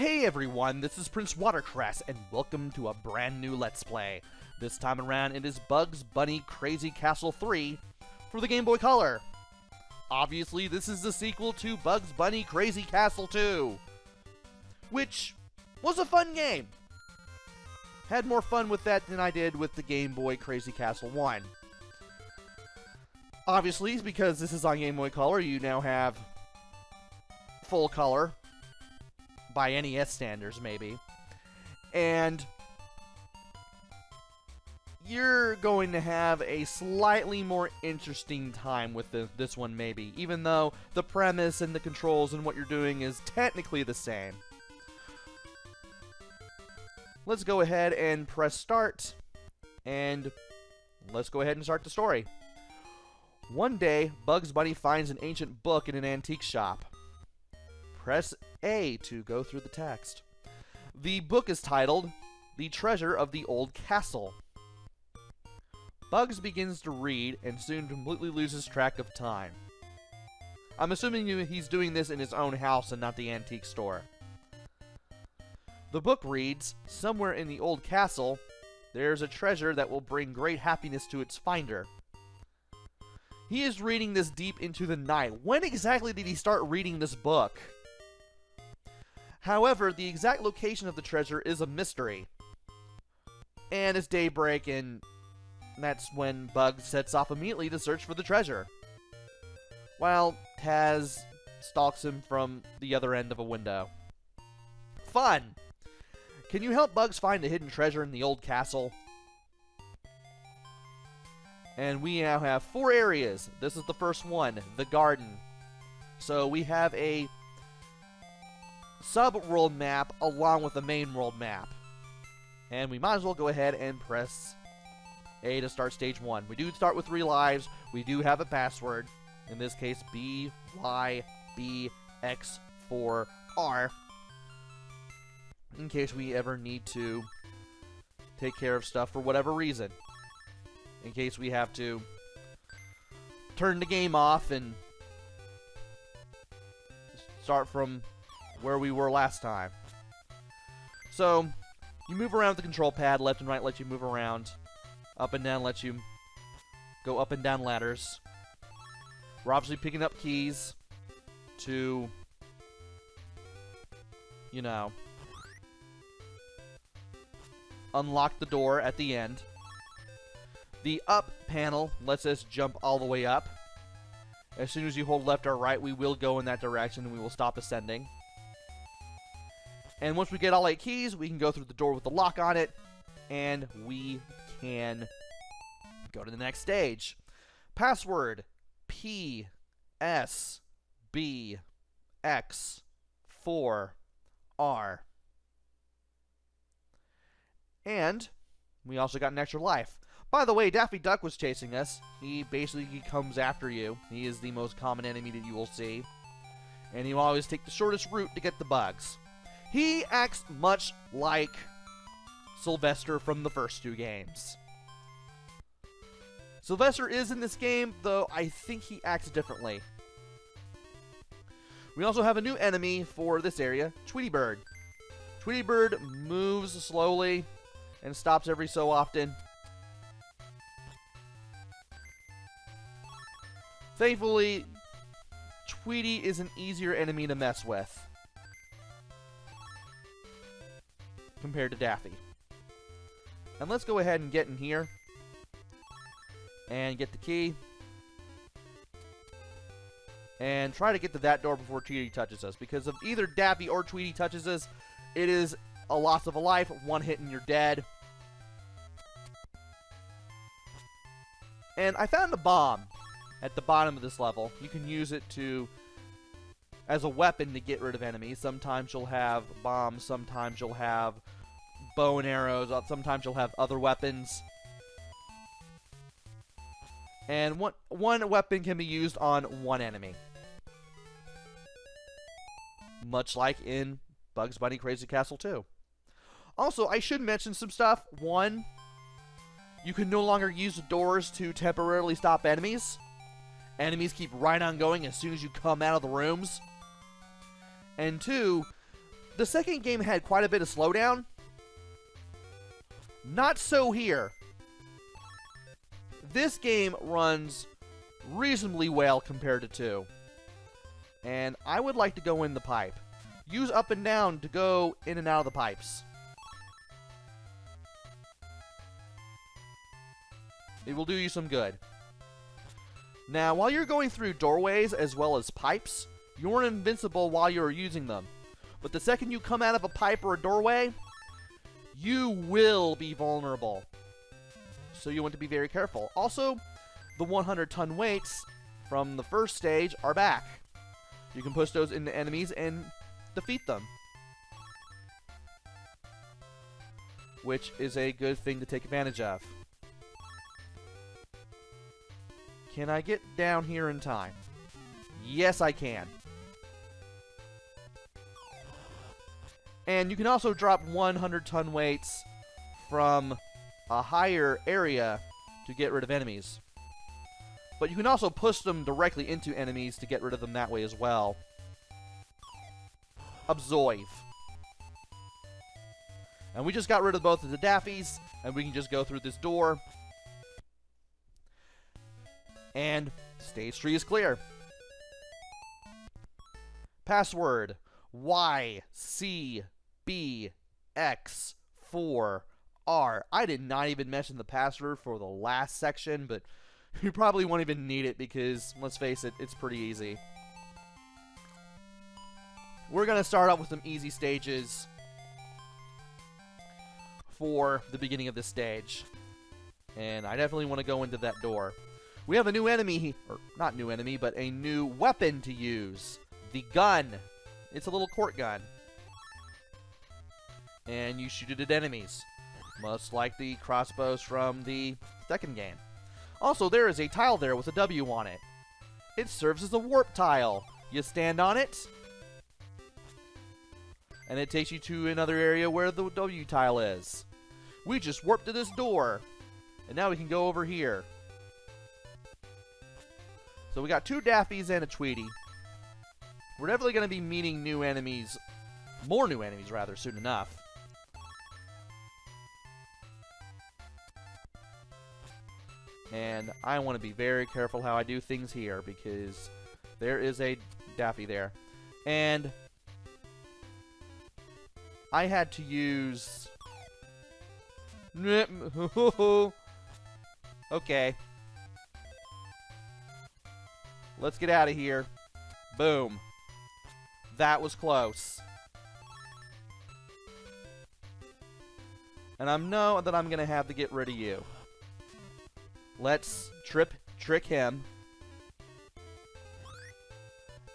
Hey everyone, this is PrinceWatercress, and welcome to a brand new Let's Play. This time around, it is Bugs Bunny Crazy Castle 3 for the Game Boy Color. Obviously, this is the sequel to Bugs Bunny Crazy Castle 2, which was a fun game. Had more fun with that than I did with the Game Boy Crazy Castle 1. Obviously, because this is on Game Boy Color, you now have full color. By NES standards, maybe. And you're going to have a slightly more interesting time with this one, maybe. Even though the premise and the controls and what you're doing is technically the same. Let's go ahead and press start. And let's go ahead and start the story. One day, Bugs Bunny finds an ancient book in an antique shop. Press A to go through the text. The book is titled, The Treasure of the Old Castle. Bugs begins to read and soon completely loses track of time. I'm assuming he's doing this in his own house and not the antique store. The book reads, somewhere in the old castle, there's a treasure that will bring great happiness to its finder. He is reading this deep into the night. When exactly did he start reading this book? However, the exact location of the treasure is a mystery. And it's daybreak, and that's when Bugs sets off immediately to search for the treasure, while Taz stalks him from the other end of a window. Fun! Can you help Bugs find the hidden treasure in the old castle? And we now have 4 areas. This is the first one, the garden. So we have a sub-world map along with the main world map. And we might as well go ahead and press A to start stage 1. We do start with 3 lives. We do have a password. In this case, BYBX4R. In case we ever need to take care of stuff for whatever reason. In case we have to turn the game off and start from where we were last time. So, you move around with the control pad. Left and right lets you move around. Up and down lets you go up and down ladders. We're obviously picking up keys to, you know, unlock the door at the end. The up panel lets us jump all the way up. As soon as you hold left or right, we will go in that direction and we will stop ascending. And once we get all 8 keys, we can go through the door with the lock on it, and we can go to the next stage. Password PSBX4R. And we also got an extra life. By the way, Daffy Duck was chasing us. He basically comes after you. He is the most common enemy that you will see. And he will always take the shortest route to get the bugs. He acts much like Sylvester from the first 2 games. Sylvester is in this game, though I think he acts differently. We also have a new enemy for this area, Tweety Bird. Tweety Bird moves slowly and stops every so often. Thankfully, Tweety is an easier enemy to mess with compared to Daffy. And let's go ahead and get in here and get the key and try to get to that door before Tweety touches us, because if either Daffy or Tweety touches us, it is a loss of a life, 1 hit and you're dead. And I found a bomb at the bottom of this level. You can use it as a weapon to get rid of enemies. Sometimes you'll have bombs, sometimes you'll have bow and arrows, sometimes you'll have other weapons. And one weapon can be used on 1 enemy. Much like in Bugs Bunny Crazy Castle 2. Also, I should mention some stuff. 1, you can no longer use the doors to temporarily stop enemies. Enemies keep right on going as soon as you come out of the rooms. And 2, the second game had quite a bit of slowdown. Not so here. This game runs reasonably well compared to 2. And I would like to go in the pipe. Use up and down to go in and out of the pipes. It will do you some good. Now, while you're going through doorways as well as pipes, you're invincible while you're using them. But the second you come out of a pipe or a doorway, you will be vulnerable. So you want to be very careful. Also, the 100-ton weights from the first stage are back. You can push those into enemies and defeat them, which is a good thing to take advantage of. Can I get down here in time? Yes, I can. And you can also drop 100-ton weights from a higher area to get rid of enemies. But you can also push them directly into enemies to get rid of them that way as well. Absolve. And we just got rid of both of the Daffies, and we can just go through this door. And stage 3 is clear. Password YCBX4R. I did not even mention the password for the last section, but you probably won't even need it because, let's face it, it's pretty easy. We're going to start off with some easy stages for the beginning of this stage. And I definitely want to go into that door. We have a new enemy, or not new enemy, but a new weapon to use. The gun. It's a little court gun. And you shoot it at enemies, much like the crossbows from the second game. Also, there is a tile there with a W on it. It serves as a warp tile. You stand on it, and it takes you to another area where the W tile is. We just warped to this door, and now we can go over here. So we got 2 Daffies and a Tweety. We're definitely going to be meeting new enemies, more new enemies rather, soon enough. And I want to be very careful how I do things here because there is a Daffy there. And I had to use... Okay. Let's get out of here. Boom. That was close. And I know that I'm going to have to get rid of you. Let's trick him.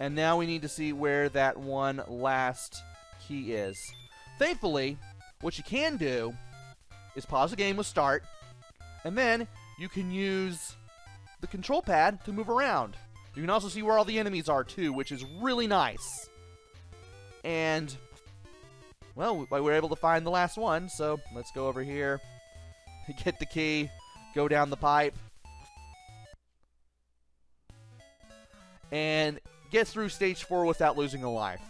And now we need to see where that one last key is. Thankfully, what you can do is pause the game with start, and then you can use the control pad to move around. You can also see where all the enemies are too, which is really nice. And, well, we were able to find the last one, so let's go over here, get the key, go down the pipe, and get through stage 4 without losing a life.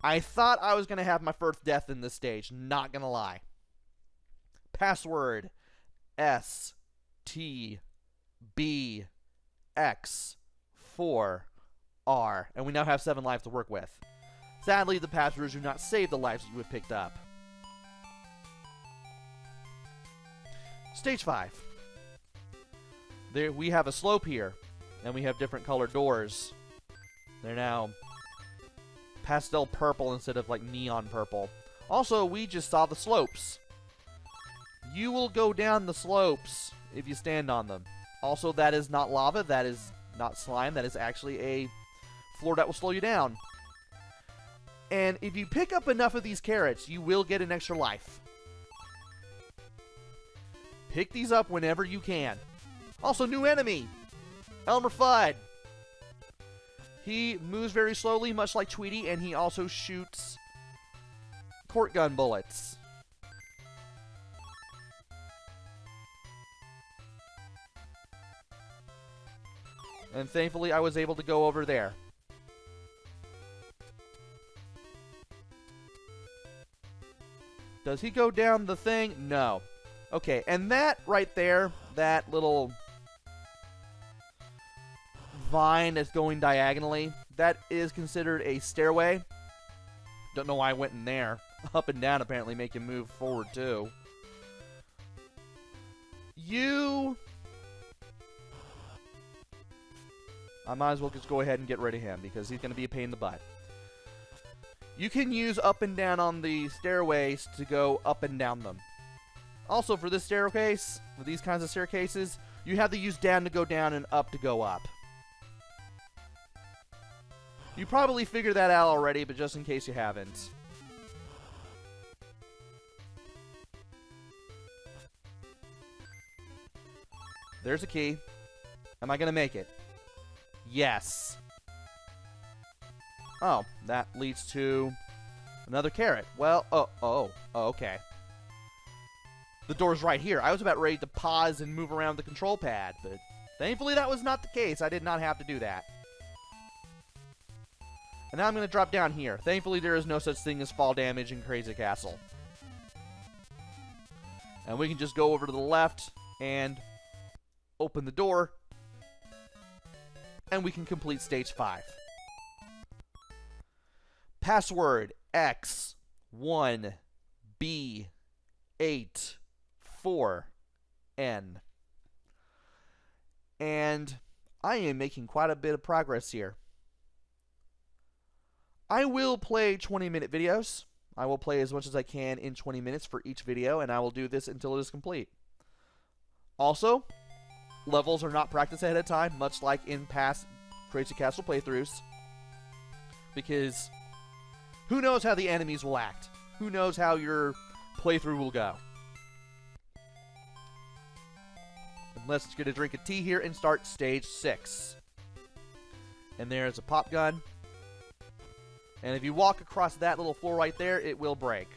I thought I was going to have my first death in this stage, not going to lie. Password STBX4R. And we now have 7 lives to work with. Sadly, the passwords do not save the lives that you have picked up. Stage 5. There we have a slope here, and we have different colored doors. They're now pastel purple instead of like neon purple. Also, we just saw the slopes. You will go down the slopes if you stand on them. Also, that is not lava, that is not slime, that is actually a floor that will slow you down. And if you pick up enough of these carrots, you will get an extra life. Pick these up whenever you can. Also, new enemy, Elmer Fudd. He moves very slowly, much like Tweety, and he also shoots court gun bullets. And thankfully, I was able to go over there. Does he go down the thing? No. Okay, and that right there, that little vine that's going diagonally, that is considered a stairway. Don't know why I went in there. Up and down apparently make him move forward too. I might as well just go ahead and get rid of him because he's going to be a pain in the butt. You can use up and down on the stairways to go up and down them. Also, for this staircase, for these kinds of staircases, you have to use down to go down and up to go up. You probably figured that out already, but just in case you haven't. There's a key. Am I going to make it? Yes. Oh, that leads to another carrot. Well, okay. The door's right here. I was about ready to pause and move around the control pad, but thankfully that was not the case. I did not have to do that. And now I'm going to drop down here. Thankfully there is no such thing as fall damage in Crazy Castle. And we can just go over to the left and open the door. And we can complete stage 5. Password X1B84N. And I am making quite a bit of progress here. I will play 20-minute videos. I will play as much as I can in 20 minutes for each video, and I will do this until it is complete. Also, levels are not practiced ahead of time, much like in past Crazy Castle playthroughs. Because who knows how the enemies will act? Who knows how your playthrough will go? And let's get a drink of tea here and start stage 6. And there's a pop gun. And if you walk across that little floor right there, it will break.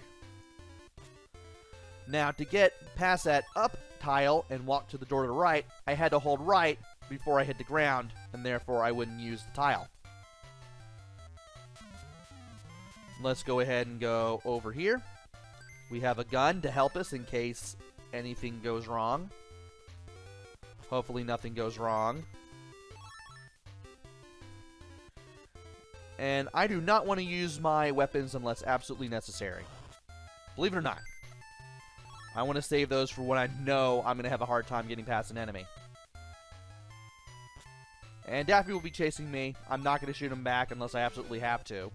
Now, to get past that up tile and walk to the door to the right, I had to hold right before I hit the ground, and therefore I wouldn't use the tile. Let's go ahead and go over here. We have a gun to help us in case anything goes wrong. Hopefully nothing goes wrong. And I do not want to use my weapons unless absolutely necessary. Believe it or not. I want to save those for when I know I'm going to have a hard time getting past an enemy. And Daffy will be chasing me. I'm not going to shoot him back unless I absolutely have to.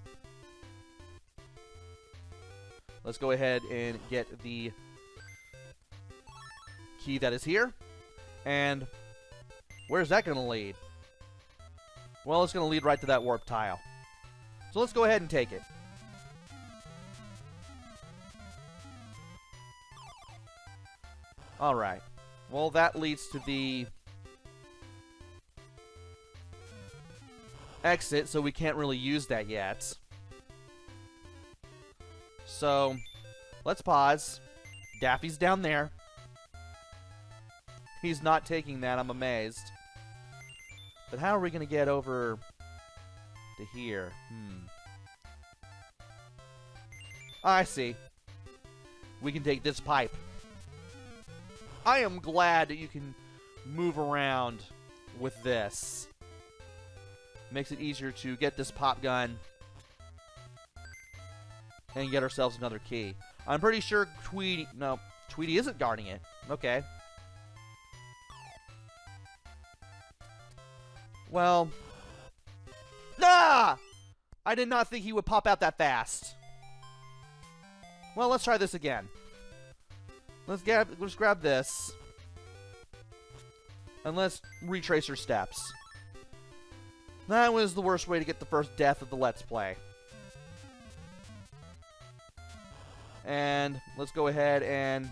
Let's go ahead and get the key that is here. And where's that going to lead? Well, it's going to lead right to that warp tile. So let's go ahead and take it. Alright. Well, that leads to the exit, so we can't really use that yet. So, let's pause. Daffy's down there. He's not taking that, I'm amazed. But how are we going to get over to here? I see. We can take this pipe. I am glad that you can move around with this. Makes it easier to get this pop gun and get ourselves another key. I'm pretty sure Tweety... No, Tweety isn't guarding it. Okay. Well... Ah! I did not think he would pop out that fast. Well, let's try this again. Let's grab this. And let's retrace her steps. That was the worst way to get the first death of the Let's Play. And let's go ahead and...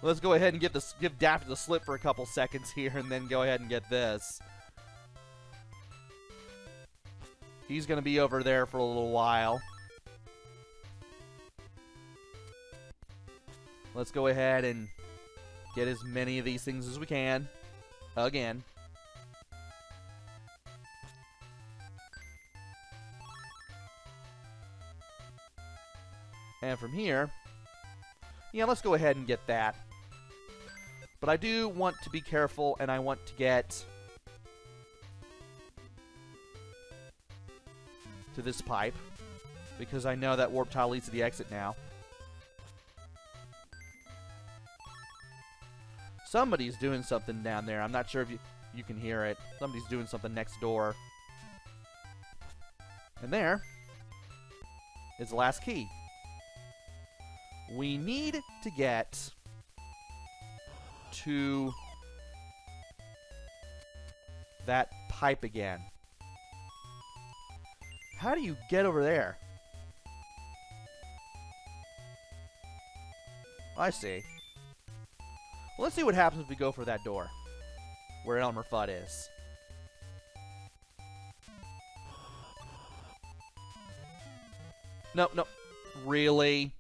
let's go ahead and give Daffy the slip for a couple seconds here and then go ahead and get this. He's going to be over there for a little while. Let's go ahead and get as many of these things as we can. Again. And from here, yeah, let's go ahead and get that. But I do want to be careful, and I want to get to this pipe, because I know that warp tile leads to the exit now. Somebody's doing something down there. I'm not sure if you can hear it. Somebody's doing something next door. And there is the last key. We need to get to that pipe again. How do you get over there? I see. Well, let's see what happens if we go for that door, where Elmer Fudd is. Nope, nope. Really?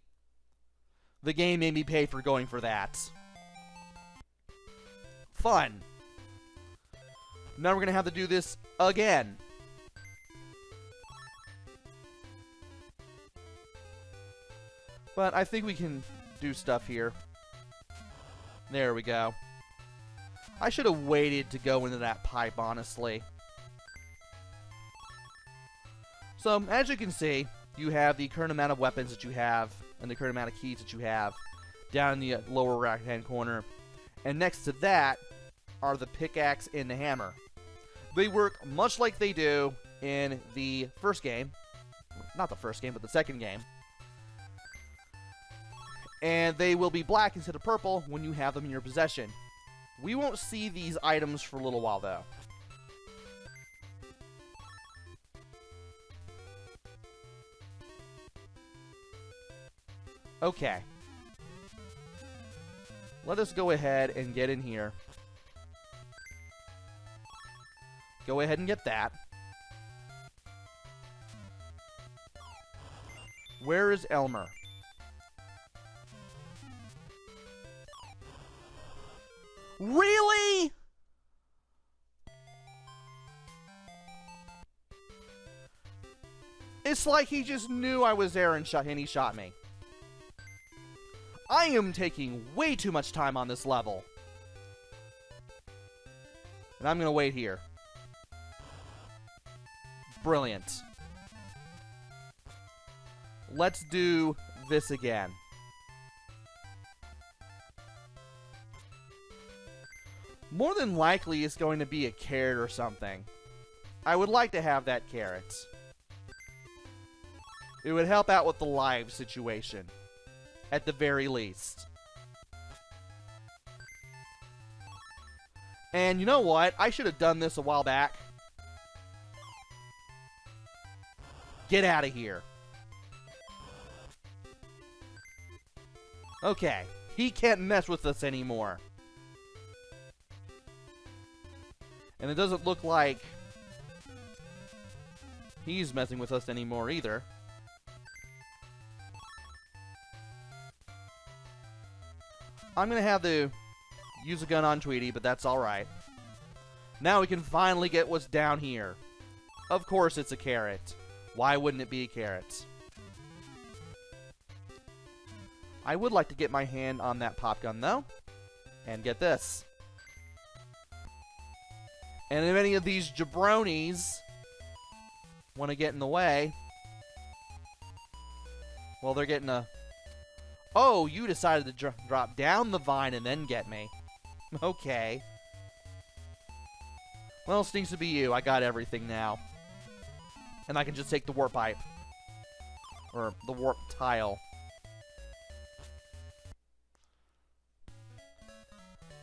The game made me pay for going for that. Fun. Now we're going to have to do this again. But I think we can do stuff here. There we go. I should have waited to go into that pipe, honestly. So, as you can see, you have the current amount of weapons that you have and the current amount of keys that you have down in the lower right-hand corner. And next to that are the pickaxe and the hammer. They work much like they do in the first game. Not the first game, but the second game. And they will be black instead of purple when you have them in your possession. We won't see these items for a little while, though. Okay. Let us go ahead and get in here. Go ahead and get that. Where is Elmer? Really? It's like he just knew I was there and he shot me. I am taking way too much time on this level. And I'm going to wait here. Brilliant. Let's do this again. More than likely, it's going to be a carrot or something. I would like to have that carrot. It would help out with the live situation, at the very least. And you know what? I should have done this a while back. Get out of here. Okay, he can't mess with us anymore. And it doesn't look like he's messing with us anymore either. I'm going to have to use a gun on Tweety, but that's alright. Now we can finally get what's down here. Of course it's a carrot. Why wouldn't it be a carrot? I would like to get my hand on that pop gun, though. And get this. And if any of these jabronis want to get in the way, well, they're getting a... Oh, you decided to drop down the vine and then get me. Okay. Well, it stinks to be you. I got everything now. And I can just take the warp pipe. Or the warp tile.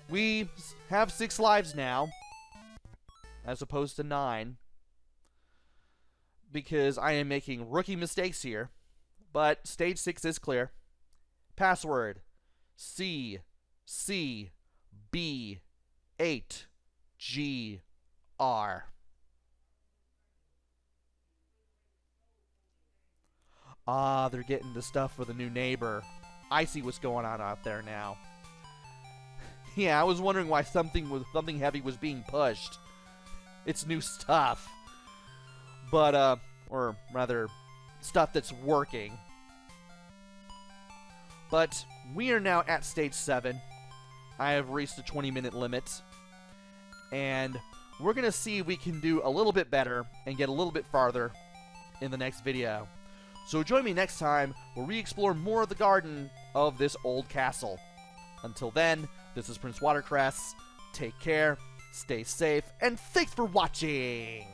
We have 6 lives now, as opposed to 9, because I am making rookie mistakes here. But stage 6 is clear. Password CCB8GR. Ah, they're getting the stuff for the new neighbor. I see what's going on out there now. Yeah, I was wondering why something heavy was being pushed. It's new stuff. But, or rather, stuff that's working. But we are now at stage 7. I have reached the 20-minute limit. And we're going to see if we can do a little bit better and get a little bit farther in the next video. So join me next time where we explore more of the garden of this old castle. Until then, this is PrinceWatercress. Take care, stay safe, and thanks for watching!